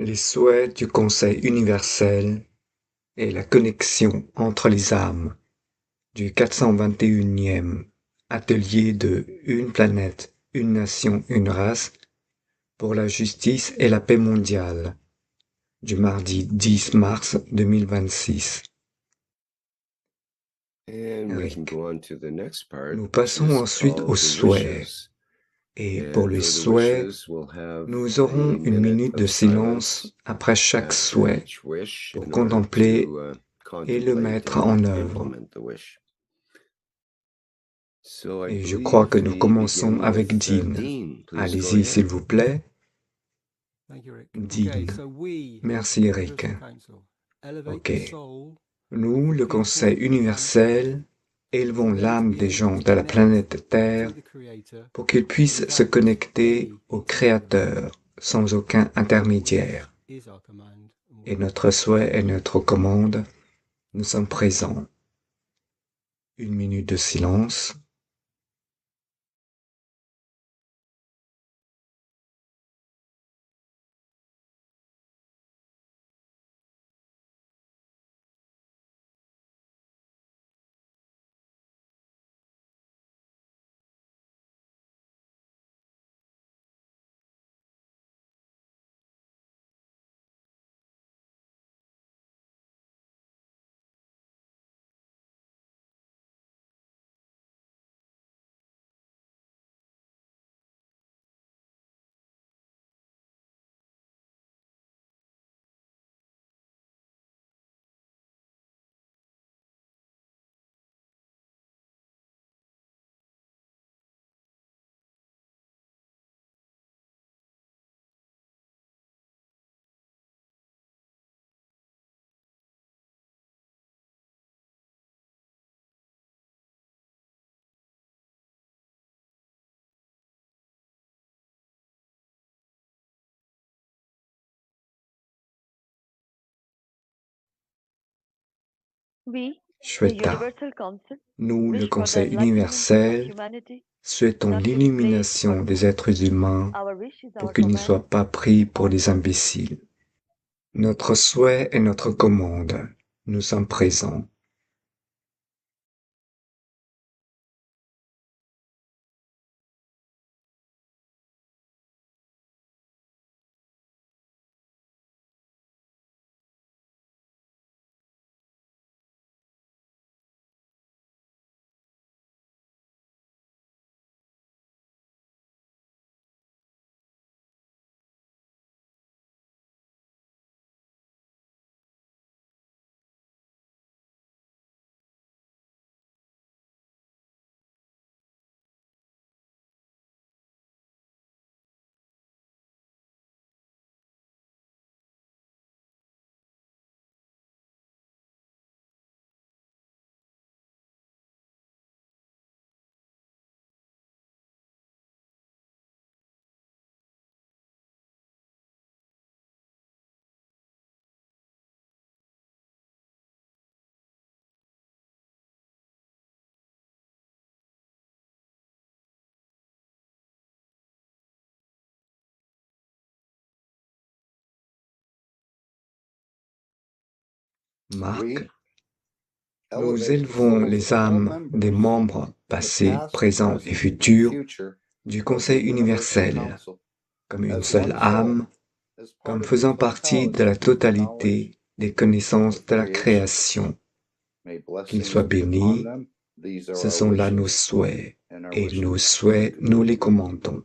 Les souhaits du Conseil universel et la connexion entre les âmes du 421e atelier de Une planète, une nation, une race pour la justice et la paix mondiale du mardi 10 mars 2026. Eric. Nous passons ensuite aux souhaits. Et pour les souhaits, nous aurons une minute de silence après chaque souhait pour contempler et le mettre en œuvre. Et je crois que nous commençons avec Dean. Allez-y, s'il vous plaît. Dean. Merci, Eric. Ok. Nous, le Conseil universel, élevons l'âme des gens de la planète Terre pour qu'ils puissent se connecter au Créateur sans aucun intermédiaire. Et notre souhait et notre commande, nous sommes présents. Une minute de silence. We, the Shweta. Universal Council, Nous, le wish for the Conseil enlightenment of universel, humanity. souhaitons Nothing is placed or l'illumination des forced. êtres humains Our wish is pour our qu'ils ne command soient pas pris pour and des purpose. imbéciles. Notre souhait est notre commande. Nous sommes présents. Marc, nous élevons les âmes des membres passés, présents et futurs du Conseil universel comme une seule âme, comme faisant partie de la totalité des connaissances de la création. Qu'ils soient bénis, ce sont là nos souhaits, et nos souhaits, nous les commandons.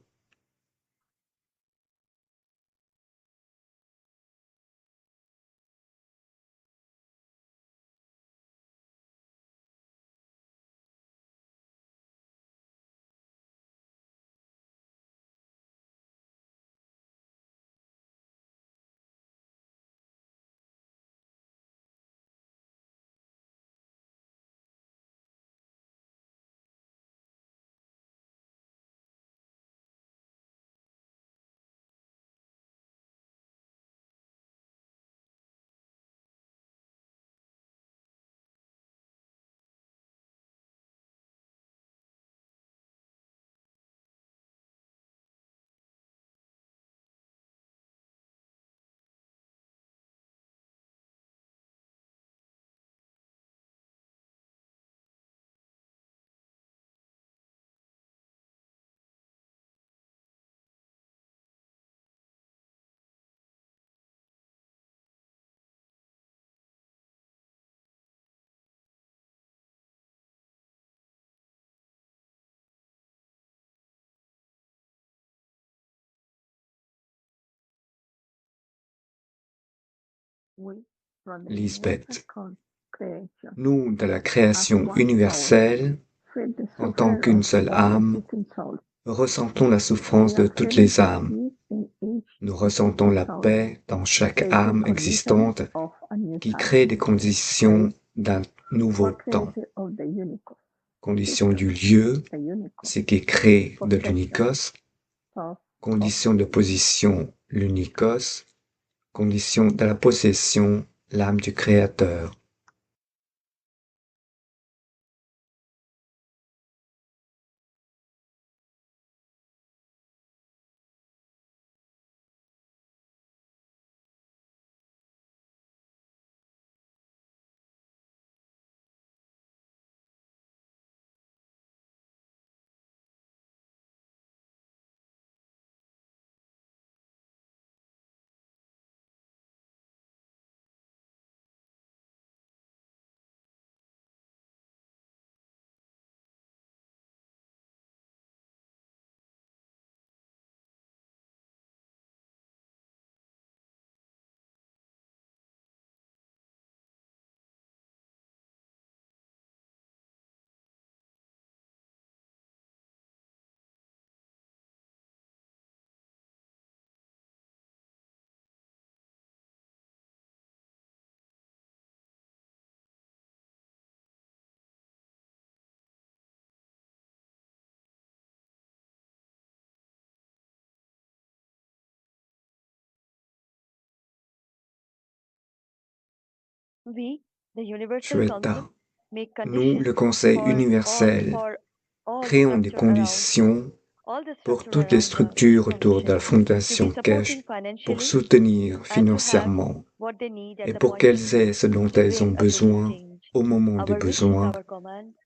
Lisbeth. Nous, de la création universelle, en tant qu'une seule âme, ressentons la souffrance de toutes les âmes. Nous ressentons la paix dans chaque âme existante qui crée des conditions d'un nouveau temps. Conditions du lieu, ce qui crée de l'unicos. Conditions de position, l'unicos. Conditions de la possession, l'âme du Créateur. Shweta. Nous, le Conseil universel, créons des conditions pour toutes les structures autour de la Fondation Keshe pour soutenir financièrement et pour qu'elles aient ce dont elles ont besoin au moment des besoins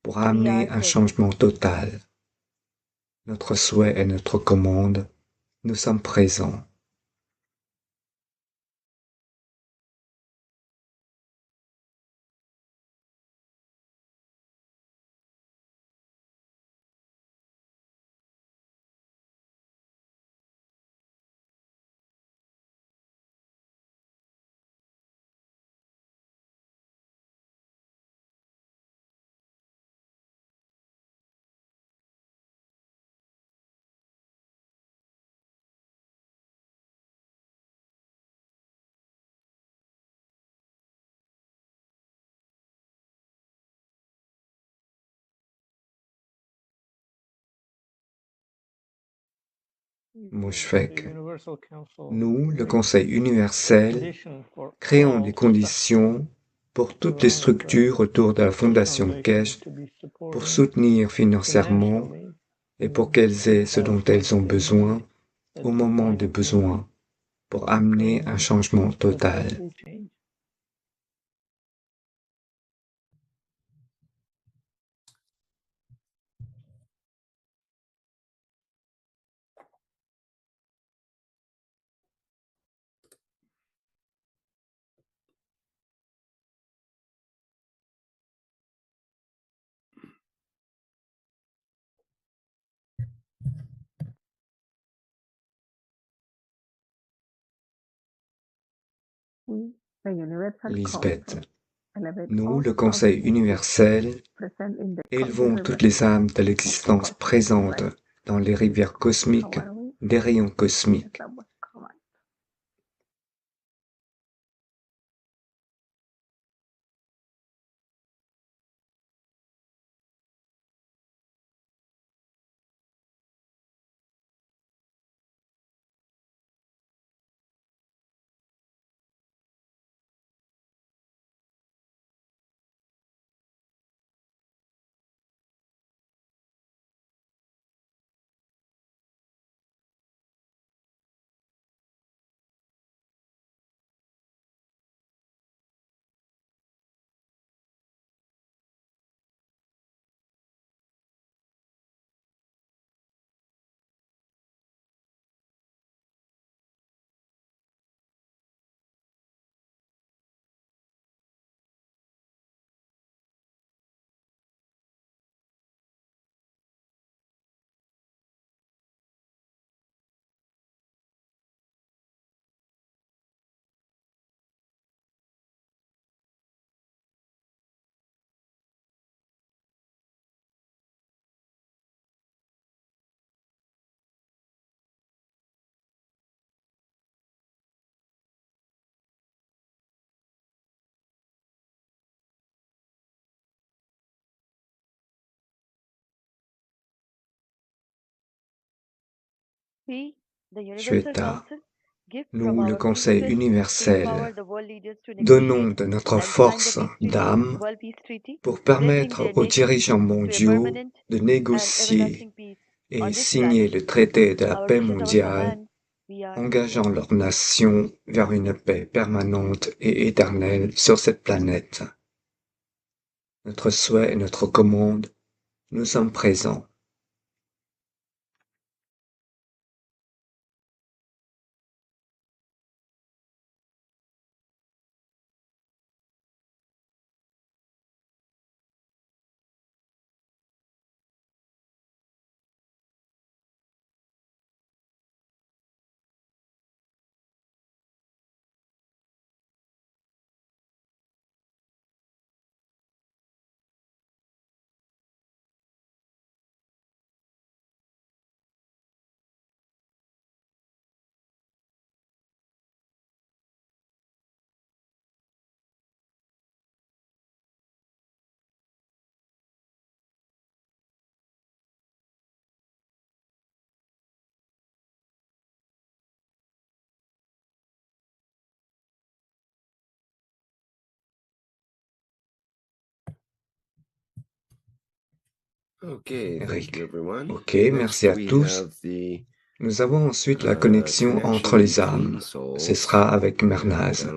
pour amener un changement total. Notre souhait est notre commande. Nous sommes présents. Mushfek. Nous, le Conseil universel, créons des conditions pour toutes les structures autour de la Fondation Keshe pour soutenir financièrement et pour qu'elles aient ce dont elles ont besoin au moment des besoins pour amener un changement total. Lisbeth. Nous, le Conseil universel, élevons toutes les âmes de l'existence présentes dans les rivières cosmiques, des rayons cosmiques. Shweta, nous, le Conseil universel, donnons de notre force d'âme pour permettre aux dirigeants mondiaux de négocier et signer le traité de la paix mondiale, engageant leurs nations vers une paix permanente et éternelle sur cette planète. Notre souhait et notre commande, nous sommes présents. Eric. Ok, merci à tous. Nous avons ensuite la connexion entre les âmes. Ce sera avec Mernaz.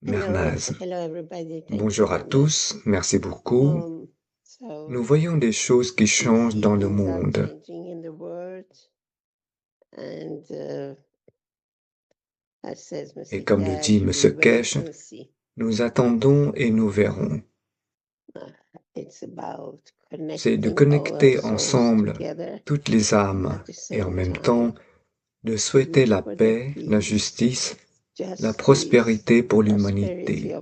Mernaz. Bonjour à tous, merci beaucoup. Nous voyons des choses qui changent dans le monde. Et comme le dit M. Kesh, nous attendons et nous verrons. C'est de connecter ensemble toutes les âmes et en même temps de souhaiter la paix, la justice, la prospérité pour l'humanité,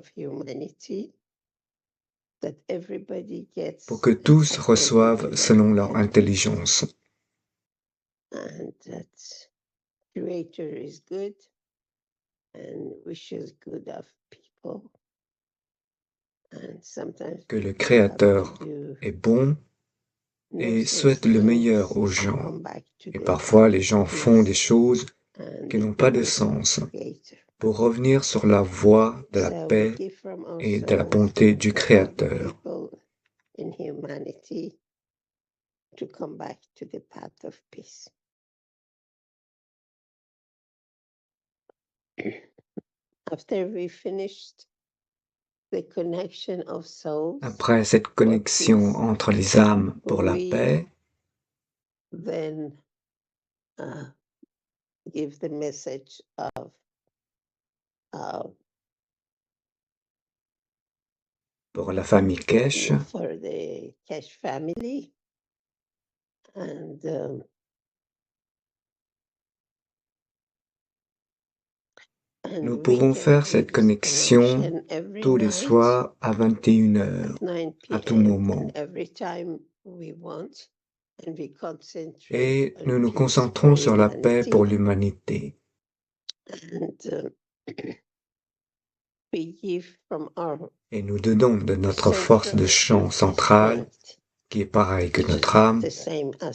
pour que tous reçoivent selon leur intelligence. Que le Créateur est bon et souhaite le meilleur aux gens. Et parfois, les gens font des choses qui n'ont pas de sens pour revenir sur la voie de la paix et de la bonté du Créateur. Après cette connexion entre les âmes pour la paix, pour la famille Kesh, nous pouvons faire cette connexion tous les soirs à 21h, à tout moment. Et nous nous concentrons sur la paix pour l'humanité. Et nous donnons de notre force de champ centrale, qui est pareille que notre âme,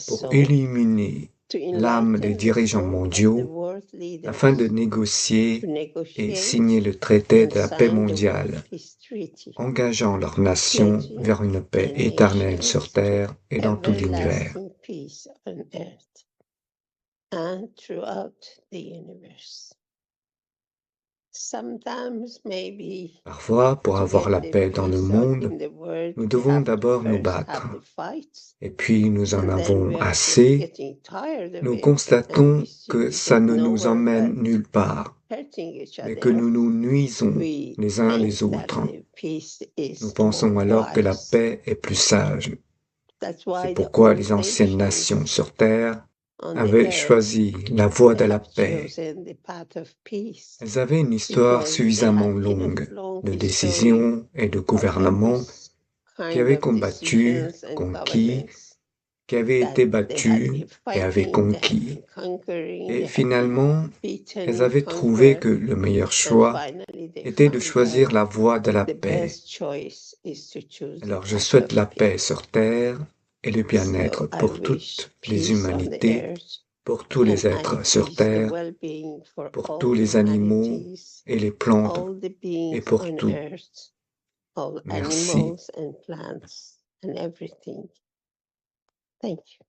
pour illuminer l'âme des dirigeants mondiaux afin de négocier et signer le traité de la paix mondiale, engageant leurs nations vers une paix éternelle sur Terre et dans tout l'univers. Parfois, pour avoir la paix dans le monde, nous devons d'abord nous battre. Et puis nous en avons assez. Nous constatons que ça ne nous emmène nulle part, mais que nous nous nuisons les uns les autres. Nous pensons alors que la paix est plus sage. C'est pourquoi les anciennes nations sur Terre avaient choisi la voie de la paix. Elles avaient une histoire suffisamment longue de décisions et de gouvernements qui avaient combattu, conquis, qui avaient été battues et avaient conquis. Et finalement, elles avaient trouvé que le meilleur choix était de choisir la voie de la paix. Alors je souhaite la paix sur Terre et le bien-être pour toutes les humanités, pour tous les êtres sur Terre, pour tous les animaux et les plantes et pour tout. Merci. Thank you.